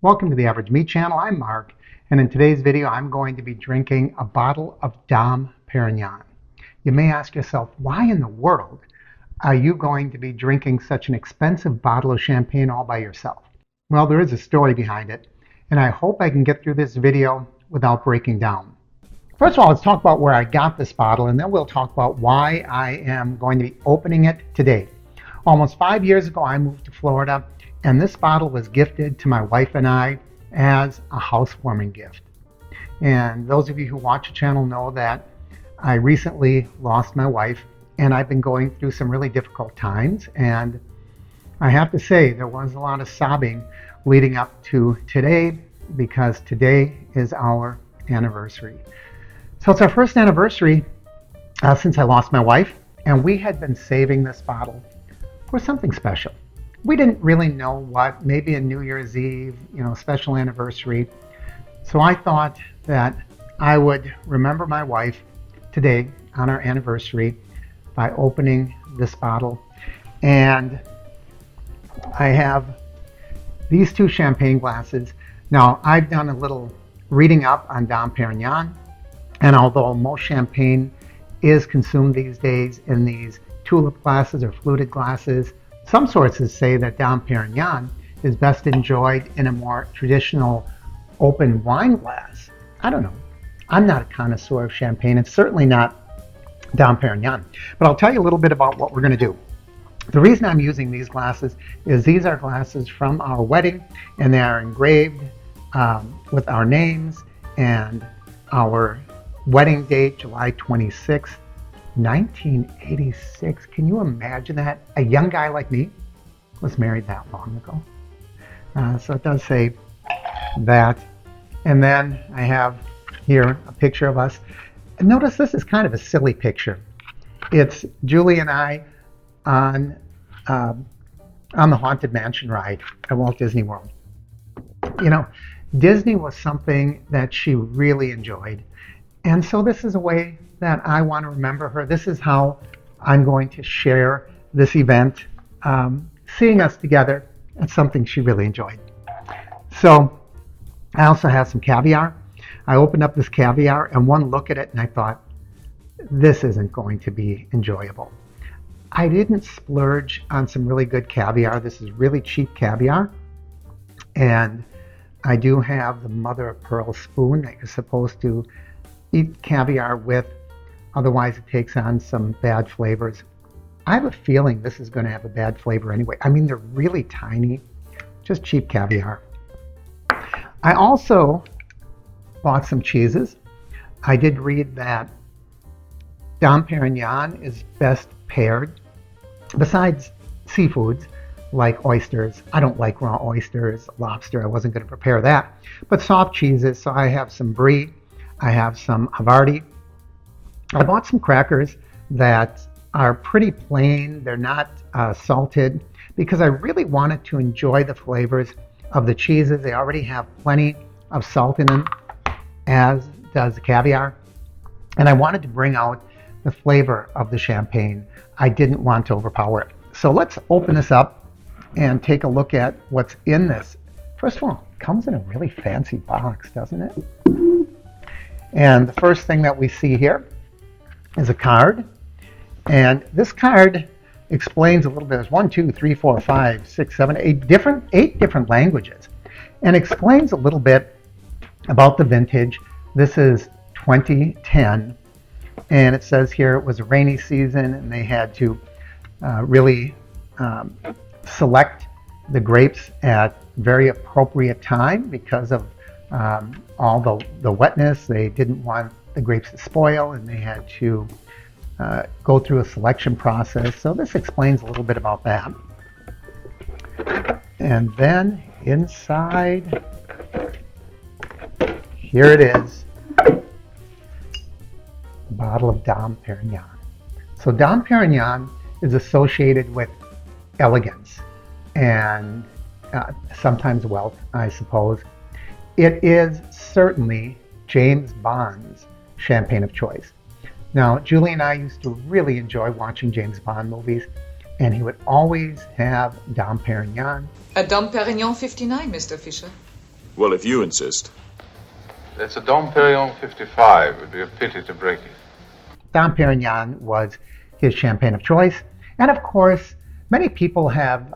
Welcome to the Average Meat Channel. I'm Mark, and in today's video, I'm going to be drinking a bottle of Dom Pérignon. You may ask yourself, why in the world are you going to be drinking such an expensive bottle of champagne all by yourself? Well, there is a story behind it, and I hope I can get through this video without breaking down. First of all, let's talk about where I got this bottle, and then we'll talk about why I am going to be opening it today. Almost 5 years ago, I moved to Florida, and this bottle was gifted to my wife and I as a housewarming gift. And those of you who watch the channel know that I recently lost my wife, and I've been going through some really difficult times. And I have to say, there was a lot of sobbing leading up to today, because today is our anniversary. So it's our first anniversary since I lost my wife, and we had been saving this bottle for something special. We didn't really know what, maybe a New Year's Eve, special anniversary. So I thought that I would remember my wife today on our anniversary by opening this bottle. And I have these two champagne glasses. Now, I've done a little reading up on Dom Pérignon, and although most champagne is consumed these days in these tulip glasses or fluted glasses, some sources say that Dom Pérignon is best enjoyed in a more traditional open wine glass. I don't know. I'm not a connoisseur of champagne. It's certainly not Dom Pérignon. But I'll tell you a little bit about what we're going to do. The reason I'm using these glasses is these are glasses from our wedding, and they are engraved with our names and our wedding date, July 26th. 1986. Can you imagine that? A young guy like me was married that long ago. So it does say that. And then I have here a picture of us. And notice this is kind of a silly picture. It's Julie and I on the Haunted Mansion ride at Walt Disney World. Disney was something that she really enjoyed. And so this is a way that I want to remember her. This is how I'm going to share this event. Seeing us together, it's something she really enjoyed. So I also have some caviar. I opened up this caviar and one look at it and I thought, this isn't going to be enjoyable. I didn't splurge on some really good caviar. This is really cheap caviar. And I do have the mother of pearl spoon that you're supposed to eat caviar with. Otherwise, it takes on some bad flavors. I have a feeling this is going to have a bad flavor anyway. I mean, they're really tiny, just cheap caviar. I also bought some cheeses. I did read that Dom Pérignon is best paired, besides seafoods like oysters. I don't like raw oysters, lobster. I wasn't going to prepare that. But soft cheeses, so I have some brie. I have some Havarti. I bought some crackers that are pretty plain. They're not salted, because I really wanted to enjoy the flavors of the cheeses. They already have plenty of salt in them, as does the caviar. And I wanted to bring out the flavor of the champagne. I didn't want to overpower it. So let's open this up and take a look at what's in this. First of all, it comes in a really fancy box, doesn't it? And the first thing that we see here is a card. And this card explains a little bit. There's 1, 2, 3, 4, 5, 6, 7, 8 different languages, and explains a little bit about the vintage. This is 2010, and it says here it was a rainy season, and they had to really select the grapes at very appropriate time because of all the wetness. They didn't want the grapes to spoil, and they had to go through a selection process. So this explains a little bit about that. And then inside, here it is, a bottle of Dom Pérignon. So Dom Pérignon is associated with elegance and sometimes wealth, I suppose. It is certainly James Bond's champagne of choice. Now, Julie and I used to really enjoy watching James Bond movies, and he would always have Dom Pérignon. A Dom Pérignon 59, Mr. Fisher. Well, if you insist. It's a Dom Pérignon 55. It would be a pity to break it. Dom Pérignon was his champagne of choice. And of course, many people have,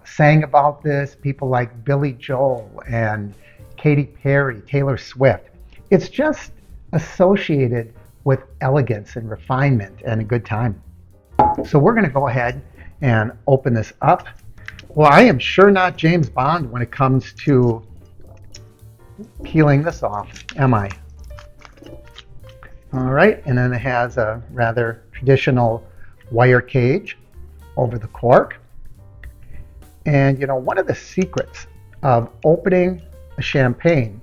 sang about this. People like Billy Joel and Katy Perry, Taylor Swift. It's just associated with elegance and refinement and a good time. So we're going to go ahead and open this up. Well, I am sure not James Bond when it comes to peeling this off, am I? All right, and then it has a rather traditional wire cage over the cork. And one of the secrets of opening a champagne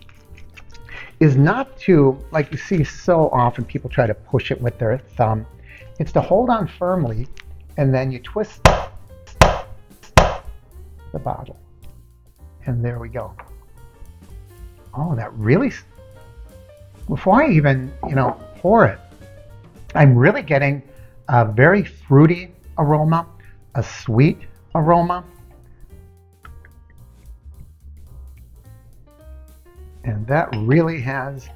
is not to, like you see so often, people try to push it with their thumb. It's to hold on firmly, and then you twist the bottle. And there we go. Oh, that really, before I even, pour it, I'm really getting a very fruity aroma, a sweet aroma. And that really has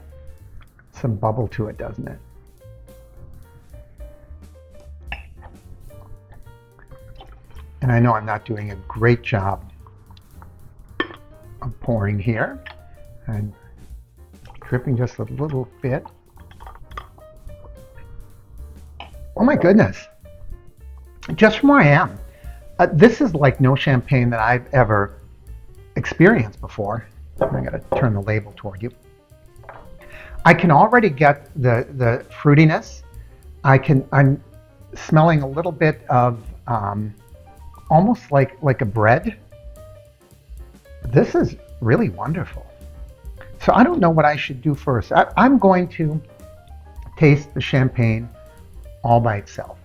some bubble to it, doesn't it? And I know I'm not doing a great job of pouring here. I'm dripping just a little bit. Oh my goodness. Just from where I am, this is like no champagne that I've ever experienced before. I'm going to turn the label toward you. I can already get the fruitiness. I'm smelling a little bit of almost like a bread. This is really wonderful. So I don't know what I should do first. I'm going to taste the champagne all by itself.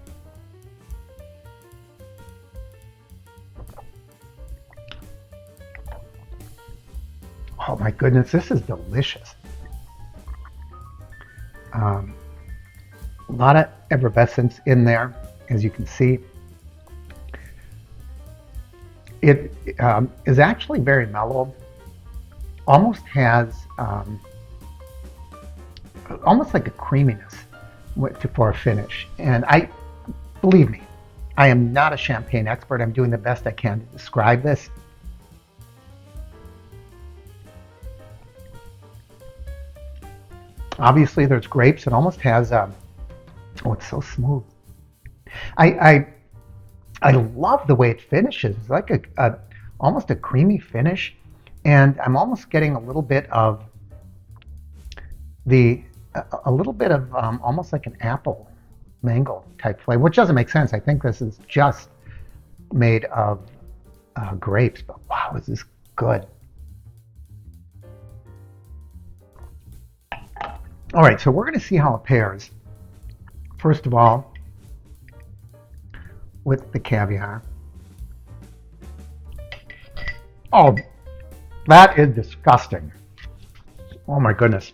Oh my goodness, this is delicious. A lot of effervescence in there, as you can see. It is actually very mellow. Almost has almost like a creaminess for a finish. And believe me, I am not a champagne expert. I'm doing the best I can to describe this. Obviously, there's grapes. It almost has oh, it's so smooth. I love the way it finishes. It's like almost a creamy finish, and I'm almost getting a little bit of almost like an apple mango type flavor, which doesn't make sense. I think this is just made of grapes, but wow, is this good. All right, so we're going to see how it pairs. First of all, with the caviar. Oh, that is disgusting. Oh my goodness.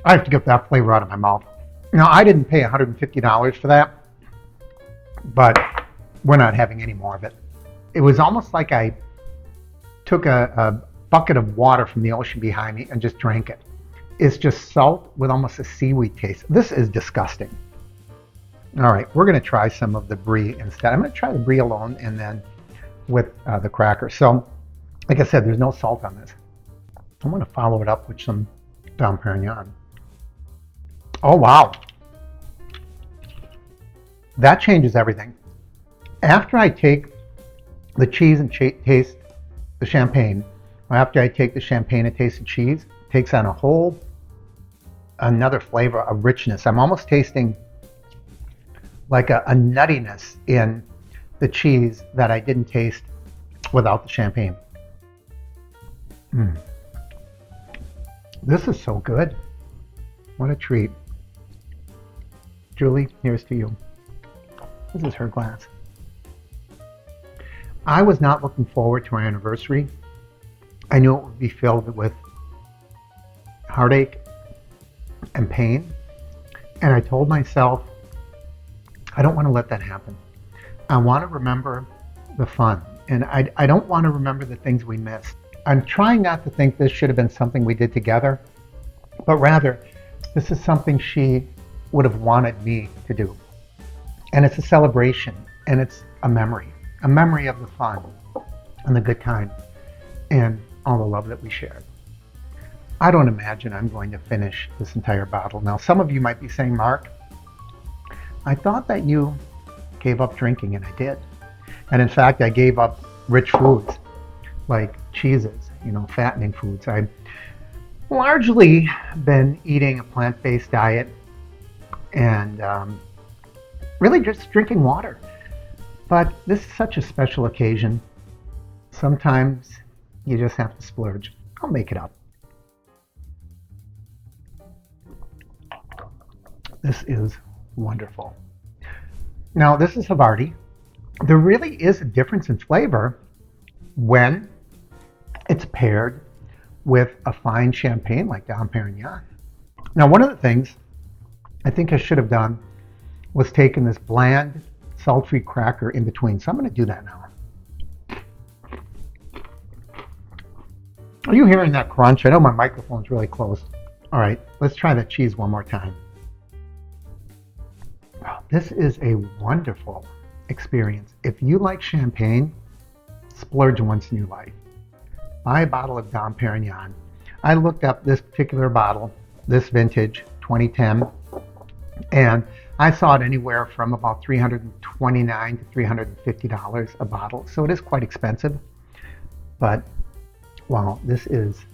I have to get that flavor out of my mouth. Now, I didn't pay $150 for that, but we're not having any more of it. It was almost like I took a bucket of water from the ocean behind me and just drank it. It's just salt with almost a seaweed taste. This is disgusting. All right, we're going to try some of the brie instead. I'm going to try the brie alone and then with the cracker. So, like I said, there's no salt on this. I'm going to follow it up with some Dom Pérignon. Oh, wow. That changes everything. After I take the cheese and taste the champagne, or after I take the champagne and taste the cheese, it takes on another flavor, a richness. I'm almost tasting like a nuttiness in the cheese that I didn't taste without the champagne. This is so good. What a treat. Julie, here's to you. This is her glass. I was not looking forward to our anniversary. I knew it would be filled with heartache and pain. And I told myself, I don't want to let that happen. I want to remember the fun. And I don't want to remember the things we missed. I'm trying not to think this should have been something we did together, but rather, this is something she would have wanted me to do. And it's a celebration, and it's a memory of the fun and the good times and all the love that we shared. I don't imagine I'm going to finish this entire bottle. Now, some of you might be saying, Mark, I thought that you gave up drinking, and I did. And in fact, I gave up rich foods like cheeses, fattening foods. I've largely been eating a plant-based diet and really just drinking water. But this is such a special occasion. Sometimes you just have to splurge. I'll make it up. This is wonderful. Now, this is Havarti. There really is a difference in flavor when it's paired with a fine champagne like Dom Pérignon. Now, one of the things I think I should have done was taken this bland, salt-free cracker in between. So I'm going to do that now. Are you hearing that crunch? I know my microphone's really close. All right, let's try that cheese one more time. Wow, this is a wonderful experience. If you like champagne, splurge once in your life. Buy a bottle of Dom Pérignon. I looked up this particular bottle, this vintage, 2010, and I saw it anywhere from about $329 to $350 a bottle. So it is quite expensive, but wow, this is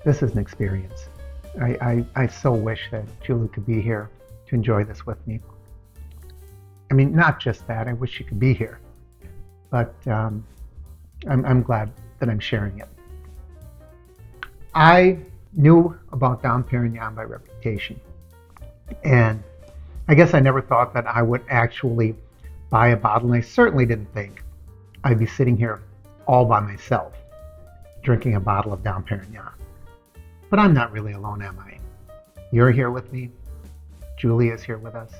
an experience. I so wish that Julie could be here to enjoy this with me. I mean, not just that, I wish she could be here, but I'm glad that I'm sharing it. I knew about Dom Pérignon by reputation, and I guess I never thought that I would actually buy a bottle, and I certainly didn't think I'd be sitting here all by myself drinking a bottle of Dom Pérignon. But I'm not really alone, am I? You're here with me. Julie is here with us.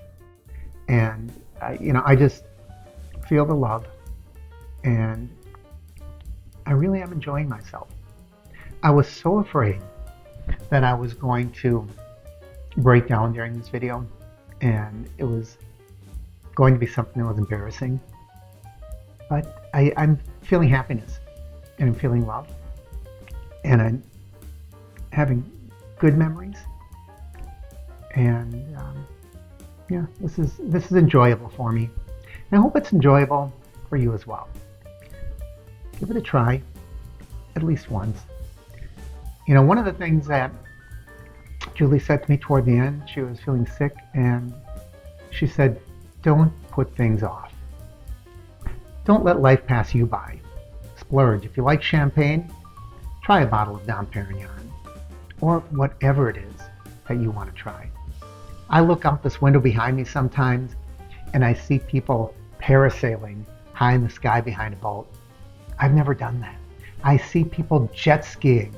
And, I just feel the love, and I really am enjoying myself. I was so afraid that I was going to break down during this video, and it was going to be something that was embarrassing. But I'm feeling happiness, and I'm feeling love, and I'm having good memories, and this is enjoyable for me, and I hope it's enjoyable for you as well. Give it a try, at least once. One of the things that Julie said to me toward the end, she was feeling sick, and she said, don't put things off. Don't let life pass you by. Splurge. If you like champagne, try a bottle of Dom Pérignon, or whatever it is that you want to try. I look out this window behind me sometimes, and I see people parasailing high in the sky behind a boat. I've never done that. I see people jet skiing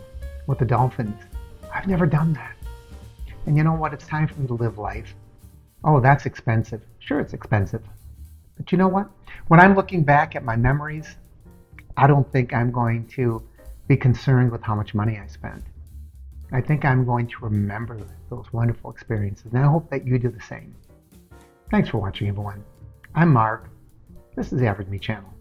with the dolphins. I've never done that. And you know what? It's time for me to live life. Oh, that's expensive. Sure, it's expensive. But you know what? When I'm looking back at my memories, I don't think I'm going to be concerned with how much money I spent. I think I'm going to remember those wonderful experiences, and I hope that you do the same. Thanks for watching, everyone. I'm Mark. This is the Average Me Channel.